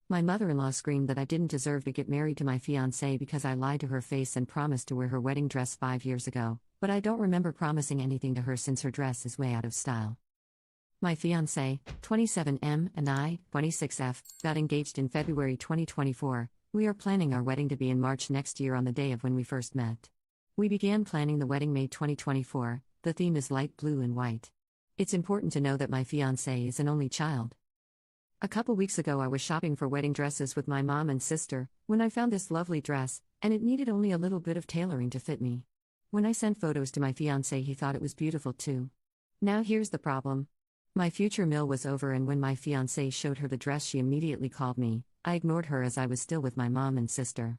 My mother-in-law screamed that I didn't deserve to get married to my fiancé because I lied to her face and promised to wear her wedding dress 5 years ago, but I don't remember promising anything to her since her dress is way out of style. My fiancé, 27M, and I, 26F, got engaged in February 2024. We are planning our wedding to be in March next year on the day of when we first met. We began planning the wedding May 2024. The theme is light blue and white. It's important to know that my fiancé is an only child. A couple weeks ago I was shopping for wedding dresses with my mom and sister, when I found this lovely dress, and it needed only a little bit of tailoring to fit me. When I sent photos to my fiancé, he thought it was beautiful too. Now here's the problem. My future meal was over, and when my fiancé showed her the dress she immediately called me. I ignored her as I was still with my mom and sister.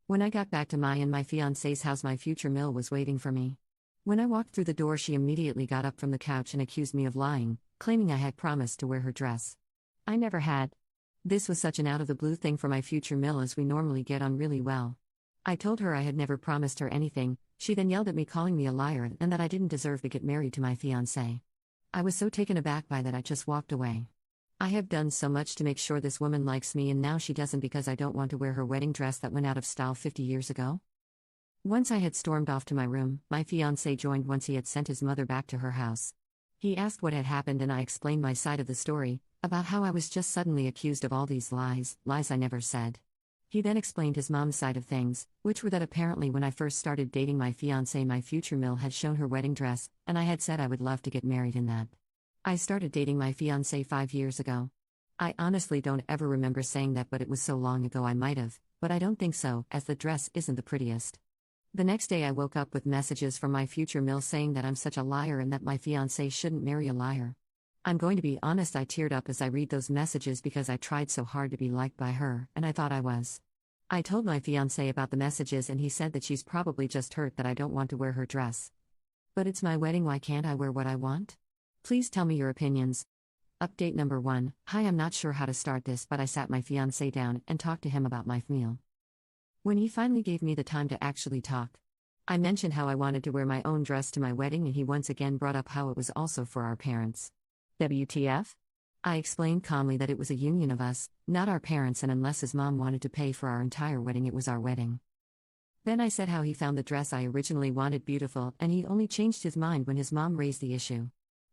When I got back to my fiancé's house, my future meal was waiting for me. When I walked through the door, she immediately got up from the couch and accused me of lying, claiming I had promised to wear her dress. I never had. This was such an out-of-the-blue thing for my future mill, as we normally get on really well. I told her I had never promised her anything. She then yelled at me, calling me a liar and that I didn't deserve to get married to my fiancé. I was so taken aback by that I just walked away. I have done so much to make sure this woman likes me, and now she doesn't because I don't want to wear her wedding dress that went out of style 50 years ago? Once I had stormed off to my room, my fiancé joined once he had sent his mother back to her house. He asked what had happened, and I explained my side of the story, about how I was just suddenly accused of all these lies I never said. He then explained his mom's side of things, which were that apparently when I first started dating my fiancé, my future mill had shown her wedding dress, and I had said I would love to get married in that. I started dating my fiancé 5 years ago. I honestly don't ever remember saying that, but it was so long ago I might have, but I don't think so, as the dress isn't the prettiest. The next day I woke up with messages from my future mill saying that I'm such a liar and that my fiancé shouldn't marry a liar. I'm going to be honest, I teared up as I read those messages because I tried so hard to be liked by her, and I thought I was. I told my fiancé about the messages, and he said that she's probably just hurt that I don't want to wear her dress. But it's my wedding, why can't I wear what I want? Please tell me your opinions. Update number 1. Hi, I'm not sure how to start this, but I sat my fiancé down and talked to him about my meal. When he finally gave me the time to actually talk, I mentioned how I wanted to wear my own dress to my wedding, and he once again brought up how it was also for our parents. WTF? I explained calmly that it was a union of us, not our parents, and unless his mom wanted to pay for our entire wedding, it was our wedding. Then I said how he found the dress I originally wanted beautiful, and he only changed his mind when his mom raised the issue.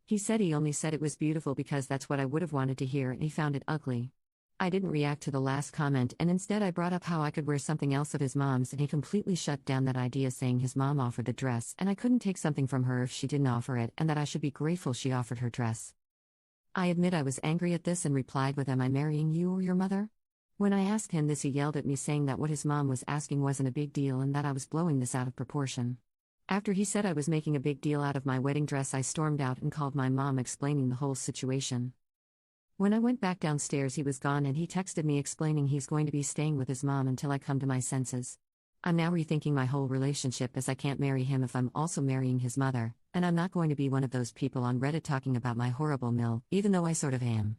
He said he only said it was beautiful because that's what I would have wanted to hear, and he found it ugly. I didn't react to the last comment, and instead I brought up how I could wear something else of his mom's, and he completely shut down that idea, saying his mom offered the dress and I couldn't take something from her if she didn't offer it, and that I should be grateful she offered her dress. I admit I was angry at this and replied with, "Am I marrying you or your mother?" When I asked him this, he yelled at me, saying that what his mom was asking wasn't a big deal and that I was blowing this out of proportion. After he said I was making a big deal out of my wedding dress, I stormed out and called my mom, explaining the whole situation. When I went back downstairs, he was gone, and he texted me explaining he's going to be staying with his mom until I come to my senses. I'm now rethinking my whole relationship, as I can't marry him if I'm also marrying his mother, and I'm not going to be one of those people on Reddit talking about my horrible mill, even though I sort of am.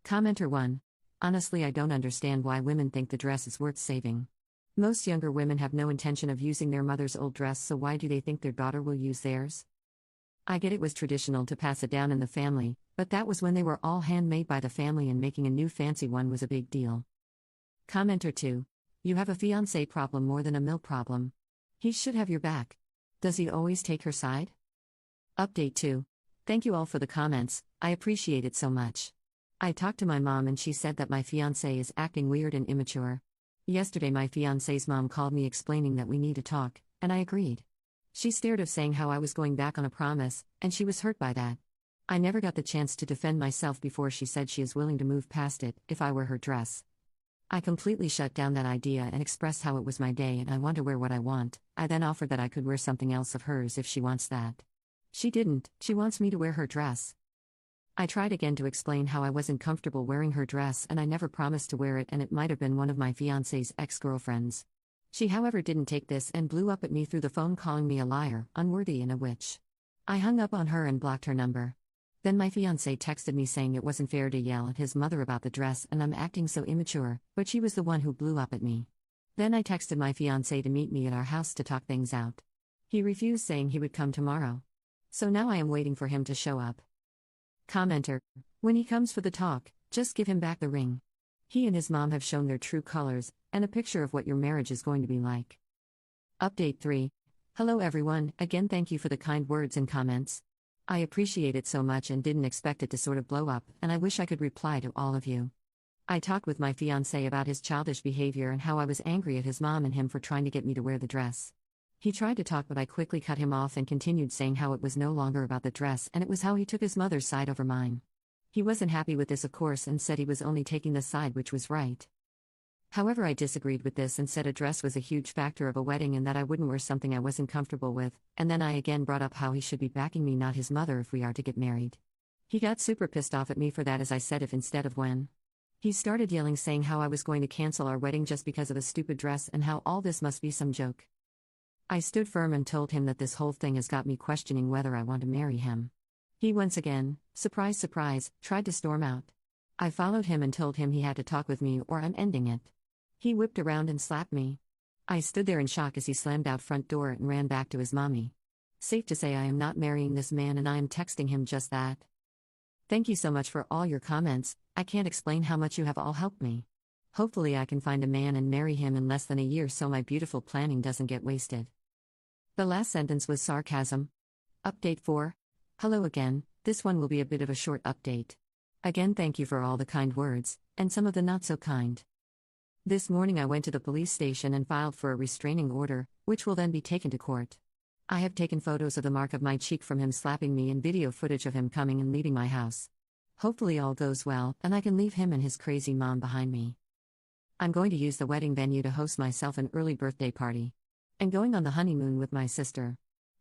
Commenter 1. Honestly, I don't understand why women think the dress is worth saving. Most younger women have no intention of using their mother's old dress, so why do they think their daughter will use theirs? I get it was traditional to pass it down in the family, but that was when they were all handmade by the family, and making a new fancy one was a big deal. Commenter 2. You have a fiancé problem more than a mill problem. He should have your back. Does he always take her side? Update 2. Thank you all for the comments, I appreciate it so much. I talked to my mom and she said that my fiancé is acting weird and immature. Yesterday my fiancé's mom called me explaining that we need to talk, and I agreed. She stared of saying how I was going back on a promise, and she was hurt by that. I never got the chance to defend myself before she said she is willing to move past it if I wear her dress. I completely shut down that idea and expressed how it was my day and I want to wear what I want. I then offered that I could wear something else of hers if she wants that. She didn't, she wants me to wear her dress. I tried again to explain how I wasn't comfortable wearing her dress and I never promised to wear it, and it might have been one of my fiancé's ex-girlfriends. She, however, didn't take this and blew up at me through the phone, calling me a liar, unworthy, and a witch. I hung up on her and blocked her number. Then my fiancé texted me saying it wasn't fair to yell at his mother about the dress and I'm acting so immature, but she was the one who blew up at me. Then I texted my fiancé to meet me at our house to talk things out. He refused, saying he would come tomorrow. So now I am waiting for him to show up. Commenter. When he comes for the talk, just give him back the ring. He and his mom have shown their true colors, and a picture of what your marriage is going to be like. Update 3. Hello everyone, again thank you for the kind words and comments. I appreciate it so much and didn't expect it to sort of blow up, and I wish I could reply to all of you. I talked with my fiancé about his childish behavior and how I was angry at his mom and him for trying to get me to wear the dress. He tried to talk, but I quickly cut him off and continued saying how it was no longer about the dress and it was how he took his mother's side over mine. He wasn't happy with this, of course, and said he was only taking the side which was right. However, I disagreed with this and said a dress was a huge factor of a wedding and that I wouldn't wear something I wasn't comfortable with, and then I again brought up how he should be backing me, not his mother, if we are to get married. He got super pissed off at me for that, as I said if instead of when. He started yelling, saying how I was going to cancel our wedding just because of a stupid dress and how all this must be some joke. I stood firm and told him that this whole thing has got me questioning whether I want to marry him. He once again, surprise surprise, tried to storm out. I followed him and told him he had to talk with me or I'm ending it. He whipped around and slapped me. I stood there in shock as he slammed out front door and ran back to his mommy. Safe to say I am not marrying this man and I am texting him just that. Thank you so much for all your comments, I can't explain how much you have all helped me. Hopefully I can find a man and marry him in less than a year so my beautiful planning doesn't get wasted. The last sentence was sarcasm. Update 4. Hello again, this one will be a bit of a short update. Again thank you for all the kind words, and some of the not so kind. This morning I went to the police station and filed for a restraining order, which will then be taken to court. I have taken photos of the mark of my cheek from him slapping me and video footage of him coming and leaving my house. Hopefully all goes well, and I can leave him and his crazy mom behind me. I'm going to use the wedding venue to host myself an early birthday party. And going on the honeymoon with my sister.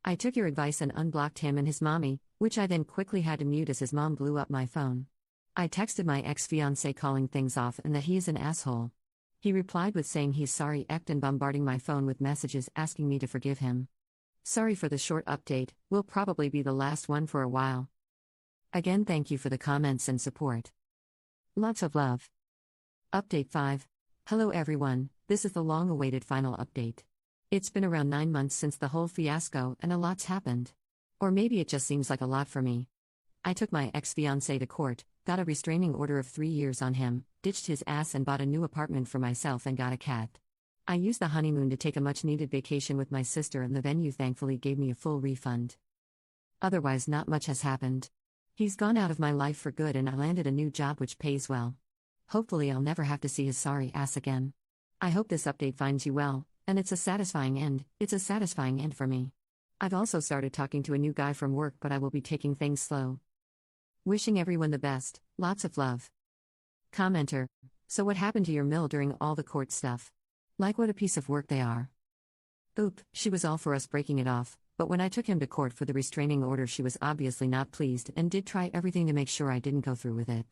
I took your advice and unblocked him and his mommy, which I then quickly had to mute as his mom blew up my phone. I texted my ex-fiancé calling things off and that he is an asshole. He replied with saying he's sorry and bombarding my phone with messages asking me to forgive him. Sorry for the short update, will probably be the last one for a while. Again thank you for the comments and support. Lots of love. Update 5. Hello everyone, this is the long-awaited final update. It's been around 9 months since the whole fiasco and a lot's happened. Or maybe it just seems like a lot for me. I took my ex-fiancé to court, got a restraining order of 3 years on him, ditched his ass and bought a new apartment for myself and got a cat. I used the honeymoon to take a much-needed vacation with my sister and the venue thankfully gave me a full refund. Otherwise not much has happened. He's gone out of my life for good and I landed a new job which pays well. Hopefully I'll never have to see his sorry ass again. I hope this update finds you well. And it's a satisfying end for me. I've also started talking to a new guy from work, but I will be taking things slow. Wishing everyone the best, lots of love. Commenter. So what happened to your mill during all the court stuff? Like what a piece of work they are. Oop, she was all for us breaking it off, but when I took him to court for the restraining order she was obviously not pleased and did try everything to make sure I didn't go through with it.